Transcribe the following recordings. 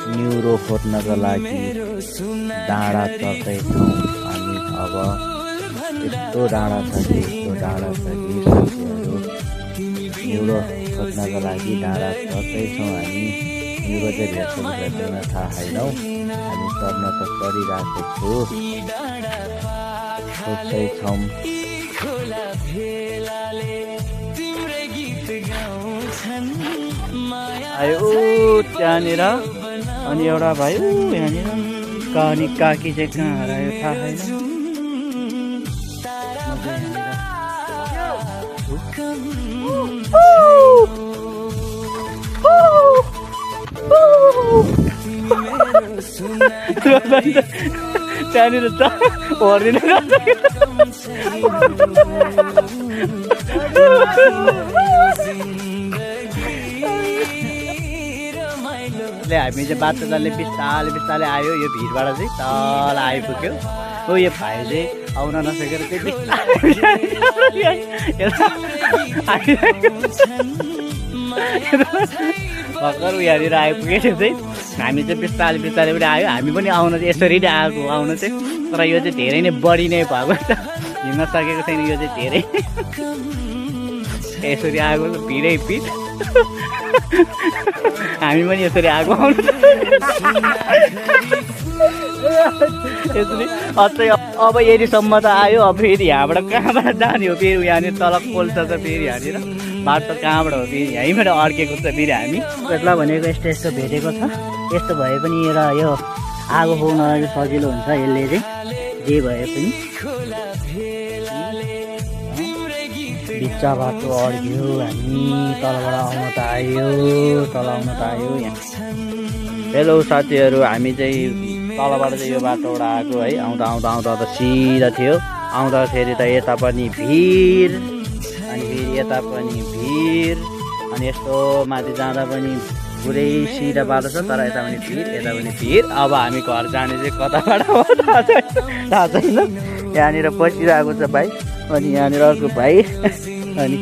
Neuro खोज्नको लागि डाँडा चढ्दैछौँ हामी। अब यस्तो डाँडा छ कि साथीहरू, न्युरो खोज्नको लागि डाँडा चढ्दैछौँ हामी। न्युरो चाहिँ भेट्छौँ भेट्दैन थाहा छैनौँ, हामी चढ्न त चढिरहेको खोज्दैछौँ। आयो त्यहाँनिर, अनि एउटा भाइ यहाँनिर अनि काकी चाहिँ कहाँ हरायो थाहा छैन। त्यहाँनिर त ओर्दिन हामी चाहिँ बाटो जाने बिस्तारै आयो। यो भिडबाट चाहिँ तल आइपुग्यो। हो यो भाइ चाहिँ आउन नसकेर चाहिँ भर्खर यहाँनिर आइपुगेको चाहिँ हामी चाहिँ बिस्तारै पनि आयो। हामी पनि आउन चाहिँ यसरी नै आएको आउन चाहिँ, तर यो चाहिँ धेरै नै बढी नै भएको छ, हिँड्न सकेको छैन। यो चाहिँ धेरै यसरी आएको भिडै भिड, हामी पनि यसरी आएको आउनु यसरी अझै। अब यतिसम्म त आयो, अब फेरि यहाँबाट कहाँबाट जाने हो? फेरि यहाँनिर तल कोल्छ छ, फेरि यहाँनिर बाटो कहाँबाट हो? फेरि यहीँबाट अड्केको छ फेरि हामी। ल भनेको यस्तो भेटेको छ। यस्तो भए पनि यो आगो पाउन सजिलो हुन्छ यसले चाहिँ, जे भए पनि। बिच्चा बाटो अड्क्यो, हामी तलबाट आउन त आयो यहाँ। हेलो साथीहरू, हामी चाहिँ तलबाट चाहिँ यो बाटोबाट आएको है। आउँदा त सिधा थियो, आउँदाखेरि त यता पनि भिड, अनि फेरि यता पनि भिड, अनि यस्तो माथि जाँदा पनि पुरै सिधा बाटो छ, तर यता पनि भिड। अब हामी घर जाने चाहिँ कताबाट हो थाहा छैन। यहाँनिर बसिरहेको छ भाइ, अनि यहाँनिर अर्को भाइ, अनि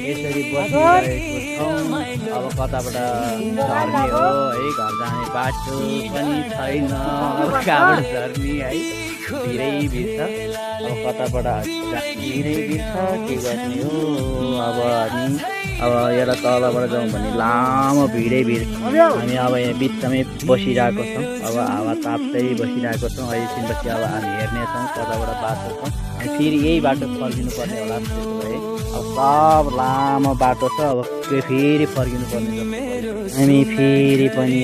यसरी बसिरहेको छौँ। अब कताबाट झर्ने हो है? घर जाने बाटो पनि छैन, अब कहाँबाट झर्ने है? भिडै भिड छ। अब कताबाट भिडै भिड छ, के गर्ने हो अब? अब यसलाई तलबाट जाउँ भने लामो भिडै भिड। हामी अब यहाँ बिचमै बसिरहेको छौँ, अब हावा ताप्दै बसिरहेको छौँ। एकछिनपछि अब हामी हेर्नेछौँ कताबाट बाटो छ, अनि फेरि यही बाटो फर्किनु पर्ने होला। त्यसो भए अब सब लामो बाटो छ, अब फेरि फर्किनु पर्ने छ। हामी फेरि पनि